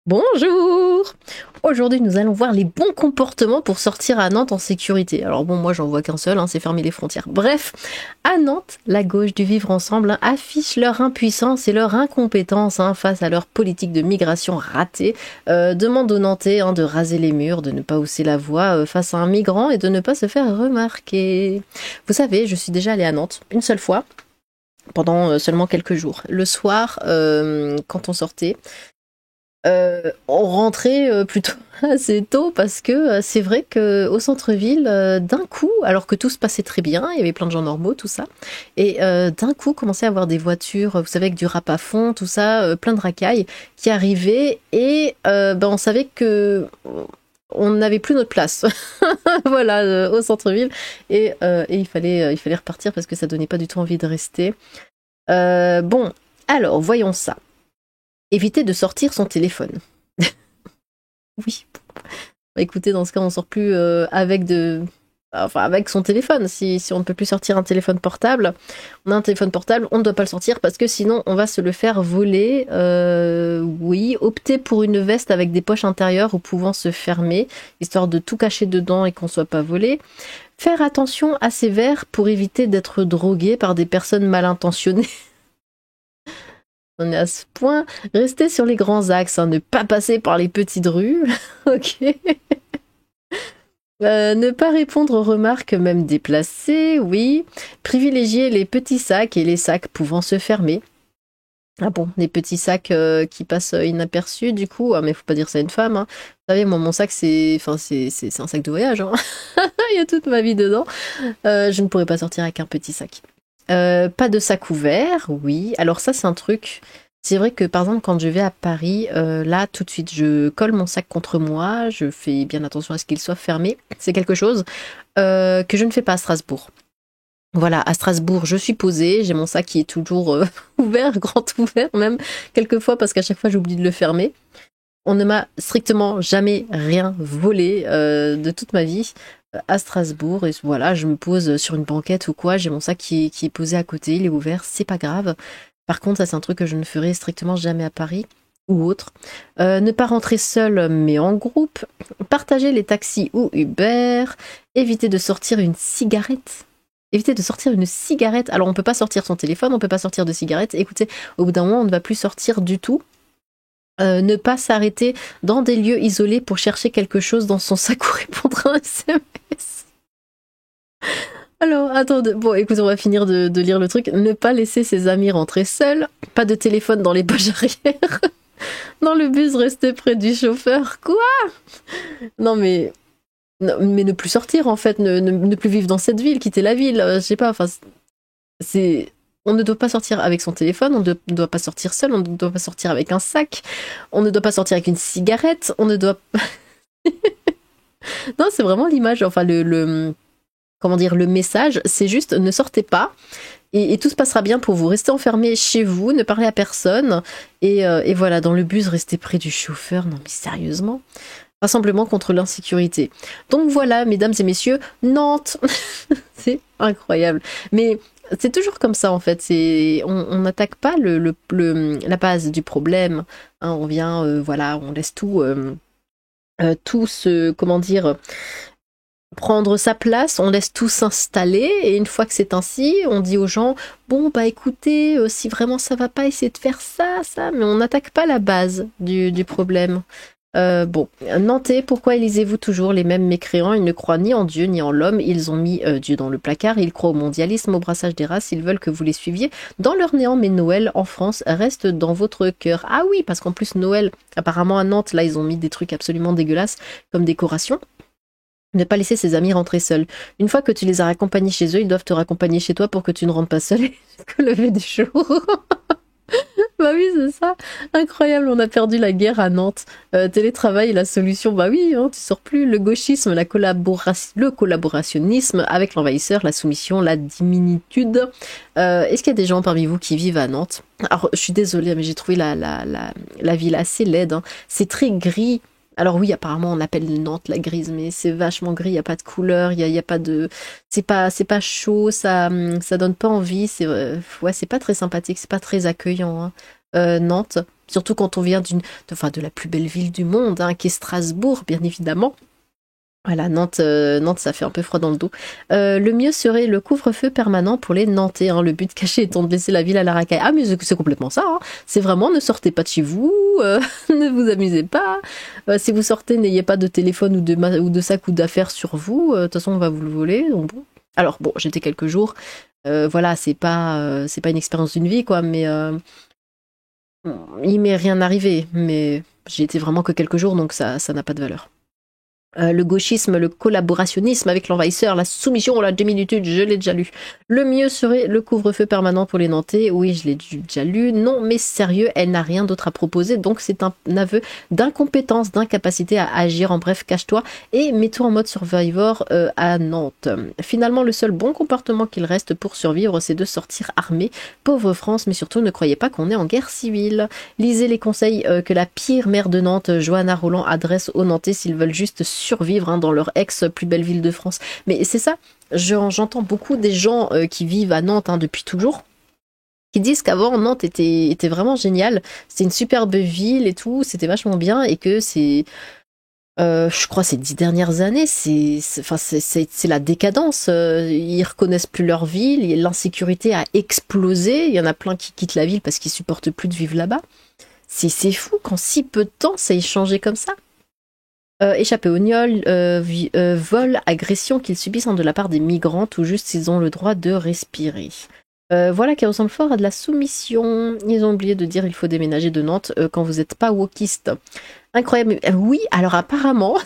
Bonjour! Aujourd'hui, nous allons voir les bons comportements pour sortir à Nantes en sécurité. Alors bon, moi j'en vois qu'un seul, c'est fermer les frontières. Bref, à Nantes, la gauche du vivre ensemble affiche leur impuissance et leur incompétence face à leur politique de migration ratée. Demande aux Nantais de raser les murs, de ne pas hausser la voix face à un migrant et de ne pas se faire remarquer. Vous savez, je suis déjà allée à Nantes une seule fois, pendant seulement quelques jours. Le soir, quand on sortait, on rentrait plutôt assez tôt parce que c'est vrai qu'au centre-ville, d'un coup, alors que tout se passait très bien, il y avait plein de gens normaux, tout ça, et d'un coup, commençait à avoir des voitures, vous savez, avec du rap à fond, tout ça, plein de racailles qui arrivaient, et on savait que on n'avait plus notre place, voilà, au centre-ville, et il fallait repartir parce que ça donnait pas du tout envie de rester. Bon, alors, voyons ça. Éviter de sortir son téléphone. Oui. Bah, écoutez, dans ce cas, on sort plus avec son téléphone. Si on ne peut plus sortir un téléphone portable, on a un téléphone portable, on ne doit pas le sortir parce que sinon on va se le faire voler. Oui, opter pour une veste avec des poches intérieures ou pouvant se fermer, histoire de tout cacher dedans et qu'on soit pas volé. Faire attention à ses verres pour éviter d'être drogué par des personnes mal intentionnées. On est à ce point. Rester sur les grands axes, ne pas passer par les petites rues. Ok. Ne pas répondre aux remarques même déplacées, oui. Privilégier les petits sacs et les sacs pouvant se fermer. Ah bon, les petits sacs qui passent inaperçus du coup. Ah mais faut pas dire ça à une femme. Vous savez, moi mon sac c'est un sac de voyage. Il y a toute ma vie dedans. Je ne pourrais pas sortir avec un petit sac. Pas de sac ouvert, oui. Alors ça, c'est un truc. C'est vrai que par exemple, quand je vais à Paris, là, tout de suite, je colle mon sac contre moi. Je fais bien attention à ce qu'il soit fermé. C'est quelque chose que je ne fais pas à Strasbourg. Voilà, à Strasbourg, je suis posée. J'ai mon sac qui est toujours ouvert, grand ouvert même, quelquefois parce qu'à chaque fois, j'oublie de le fermer. On ne m'a strictement jamais rien volé de toute ma vie à Strasbourg. Et voilà, je me pose sur une banquette ou quoi, j'ai mon sac qui est posé à côté, il est ouvert, c'est pas grave. Par contre, ça c'est un truc que je ne ferai strictement jamais à Paris ou autre. Ne pas rentrer seul mais en groupe. Partager les taxis ou Uber. Éviter de sortir une cigarette. Éviter de sortir une cigarette. Alors on peut pas sortir son téléphone, on peut pas sortir de cigarette. Écoutez, au bout d'un moment, on ne va plus sortir du tout. Ne pas s'arrêter dans des lieux isolés pour chercher quelque chose dans son sac ou répondre à un SMS. Alors, attendez. Bon, écoute, on va finir de lire le truc. Ne pas laisser ses amis rentrer seuls. Pas de téléphone dans les poches arrière. Dans le bus, rester près du chauffeur. Quoi? Non, mais ne plus sortir, en fait. Ne plus vivre dans cette ville. Quitter la ville. Je sais pas, enfin, c'est... On ne doit pas sortir avec son téléphone, on ne doit pas sortir seul, on ne doit pas sortir avec un sac, on ne doit pas sortir avec une cigarette, on ne doit... Non, c'est vraiment l'image, enfin comment dire, le message, c'est juste ne sortez pas et tout se passera bien pour vous. Restez enfermés chez vous, ne parlez à personne et voilà, dans le bus, restez près du chauffeur. Non mais sérieusement, rassemblement contre l'insécurité. Donc voilà, mesdames et messieurs, Nantes. C'est incroyable. Mais c'est toujours comme ça en fait. On n'attaque pas la base du problème. On vient, voilà, on laisse tout se, comment dire, prendre sa place, on laisse tout s'installer et une fois que c'est ainsi, on dit aux gens bon bah écoutez, si vraiment ça va pas, essayez de faire ça, mais on n'attaque pas la base du problème. Bon, Nantais, pourquoi élisez-vous toujours les mêmes mécréants? Ils ne croient ni en Dieu ni en l'homme, ils ont mis Dieu dans le placard, ils croient au mondialisme, au brassage des races, ils veulent que vous les suiviez dans leur néant, mais Noël en France reste dans votre cœur. Ah oui, parce qu'en plus Noël, apparemment à Nantes, là ils ont mis des trucs absolument dégueulasses comme décoration. Ne pas laisser ses amis rentrer seuls. Une fois que tu les as raccompagnés chez eux, ils doivent te raccompagner chez toi pour que tu ne rentres pas seul jusqu'au lever du jour. Bah oui, c'est ça. Incroyable, on a perdu la guerre à Nantes. Télétravail, la solution, bah oui, tu sors plus. Le gauchisme, le collaborationnisme avec l'envahisseur, la soumission, la diminitude. Est-ce qu'il y a des gens parmi vous qui vivent à Nantes? Alors, je suis désolée, mais j'ai trouvé la ville assez laide. C'est très gris. Alors oui, apparemment on appelle Nantes la grise, mais c'est vachement gris, il y a pas de couleur, il y a pas de, c'est pas chaud, ça donne pas envie, c'est pas très sympathique, c'est pas très accueillant. Nantes. Surtout quand on vient de la plus belle ville du monde, hein, qui est Strasbourg, bien évidemment. Voilà, Nantes, ça fait un peu froid dans le dos. Le mieux serait le couvre-feu permanent pour les Nantais, hein, le but caché étant de laisser la ville à la racaille. Ah, mais c'est complètement ça, hein. C'est vraiment, ne sortez pas de chez vous, ne vous amusez pas. Si vous sortez, n'ayez pas de téléphone ou de sac ou d'affaires sur vous. De toute façon, on va vous le voler. Donc bon. Alors bon, j'étais quelques jours. Voilà, c'est pas une expérience d'une vie, quoi, mais il m'est rien arrivé. Mais j'ai été vraiment que quelques jours, donc ça n'a pas de valeur. Le gauchisme, le collaborationnisme avec l'envahisseur, la soumission, la déminitude, je l'ai déjà lu. Le mieux serait le couvre-feu permanent pour les Nantais, oui, je l'ai déjà lu. Non, mais sérieux, elle n'a rien d'autre à proposer, donc c'est un aveu d'incompétence, d'incapacité à agir. En bref, cache-toi et mets-toi en mode Survivor à Nantes. Finalement, le seul bon comportement qu'il reste pour survivre, c'est de sortir armé. Pauvre France, mais surtout ne croyez pas qu'on est en guerre civile. Lisez les conseils que la pire maire de Nantes, Johanna Rolland, adresse aux Nantais s'ils veulent juste survivre, hein, dans leur ex plus belle ville de France. Mais c'est ça, j'entends beaucoup des gens qui vivent à Nantes, hein, depuis toujours, qui disent qu'avant Nantes était vraiment génial, c'était une superbe ville et tout, c'était vachement bien, et que c'est je crois ces 10 dernières années, c'est la décadence. Ils reconnaissent plus leur ville, l'insécurité a explosé, il y en a plein qui quittent la ville parce qu'ils supportent plus de vivre là-bas. C'est fou qu'en si peu de temps ça ait changé comme ça. Échappés aux gnolls, vol, agression qu'ils subissent, de la part des migrants, tout juste s'ils ont le droit de respirer. Voilà qui ressemble fort à de la soumission. Ils ont oublié de dire il faut déménager de Nantes quand vous n'êtes pas wokiste. Incroyable. Oui, alors apparemment,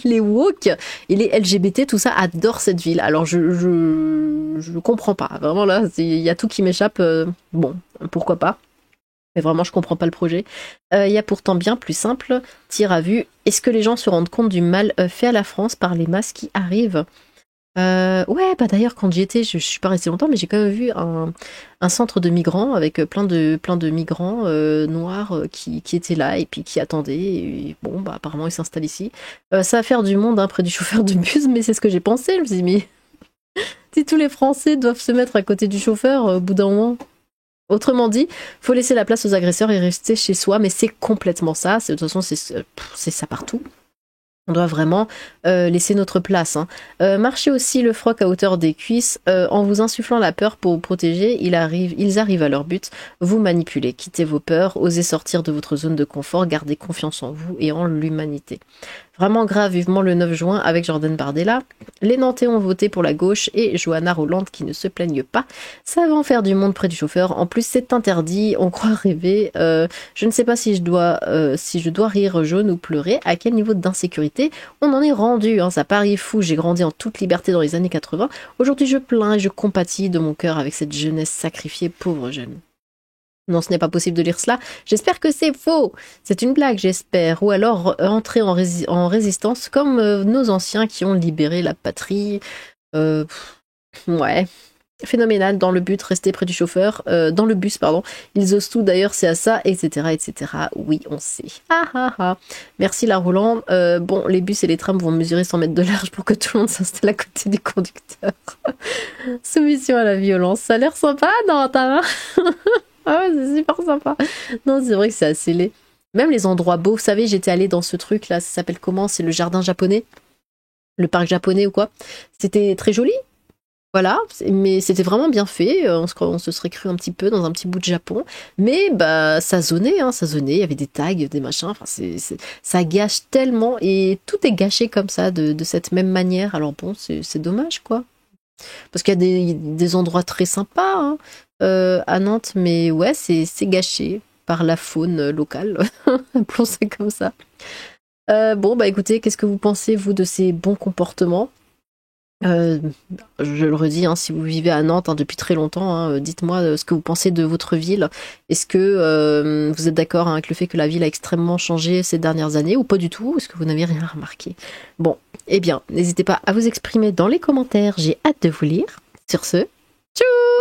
les woke et les LGBT, tout ça, adorent cette ville. Alors je comprends pas. Vraiment là, il y a tout qui m'échappe. Bon, pourquoi pas. Mais vraiment, je comprends pas le projet. Il y a pourtant bien plus simple. Tir à vue. Est-ce que les gens se rendent compte du mal fait à la France par les masses qui arrivent? Ouais, bah d'ailleurs, quand j'y étais, je suis pas restée longtemps, mais j'ai quand même vu un centre de migrants avec plein de migrants noirs qui étaient là et puis qui attendaient. Et bon, bah apparemment, ils s'installent ici. Ça va faire du monde, hein, près du chauffeur de bus, mais c'est ce que j'ai pensé. Je me suis dit, mais si tous les Français doivent se mettre à côté du chauffeur, au bout d'un moment. Autrement dit, faut laisser la place aux agresseurs et rester chez soi, mais c'est complètement ça. De toute façon, c'est ça partout. On doit vraiment laisser notre place, hein. Marchez aussi le froc à hauteur des cuisses, en vous insufflant la peur pour vous protéger. Ils arrivent à leur but. Vous manipulez, quittez vos peurs, osez sortir de votre zone de confort, gardez confiance en vous et en l'humanité. Vraiment grave, vivement le 9 juin avec Jordan Bardella. Les Nantais ont voté pour la gauche et Johanna Rolland qui ne se plaignent pas. Ça va en faire du monde près du chauffeur. En plus, c'est interdit. On croit rêver. Je ne sais pas si je dois rire jaune ou pleurer. À quel niveau d'insécurité on en est rendu, hein. Ça paraît fou. J'ai grandi en toute liberté dans les années 80. Aujourd'hui, je plains et je compatis de mon cœur avec cette jeunesse sacrifiée, pauvre jeune. Non, ce n'est pas possible de lire cela. J'espère que c'est faux. C'est une blague, j'espère. Ou alors entrer en résistance comme nos anciens qui ont libéré la patrie. Ouais. Phénoménal. Dans le but, rester près du chauffeur. Dans le bus, pardon. Ils osent tout, d'ailleurs, c'est à ça, etc., etc. Oui, on sait. Ah, ah, ah. Merci, la Roland. Bon, les bus et les trams vont mesurer 100 mètres de large pour que tout le monde s'installe à côté du conducteur. Soumission à la violence. Ça a l'air sympa, non, t'as... Ah ouais, c'est super sympa. Non, c'est vrai que c'est assez laid. Même les endroits beaux, vous savez, j'étais allée dans ce truc là, ça s'appelle comment? C'est le jardin japonais? Le parc japonais ou quoi? C'était très joli. Voilà, mais c'était vraiment bien fait. On se serait cru un petit peu dans un petit bout de Japon. Mais bah, ça zonnait, hein, ça zonnait. Il y avait des tags, des machins. Enfin, ça gâche tellement. Et tout est gâché comme ça, de cette même manière. Alors bon, c'est dommage, quoi. Parce qu'il y a des endroits très sympas, hein, à Nantes, mais ouais, c'est gâché par la faune locale, appelons ça comme ça. Bon, bah écoutez, qu'est-ce que vous pensez, vous, de ces bons comportements? Je le redis, hein, si vous vivez à Nantes, hein, depuis très longtemps, hein, dites-moi ce que vous pensez de votre ville. Est-ce que vous êtes d'accord, hein, avec le fait que la ville a extrêmement changé ces dernières années ou pas du tout? Est-ce que vous n'avez rien remarqué? Bon, eh bien, n'hésitez pas à vous exprimer dans les commentaires. J'ai hâte de vous lire. Sur ce, tchou!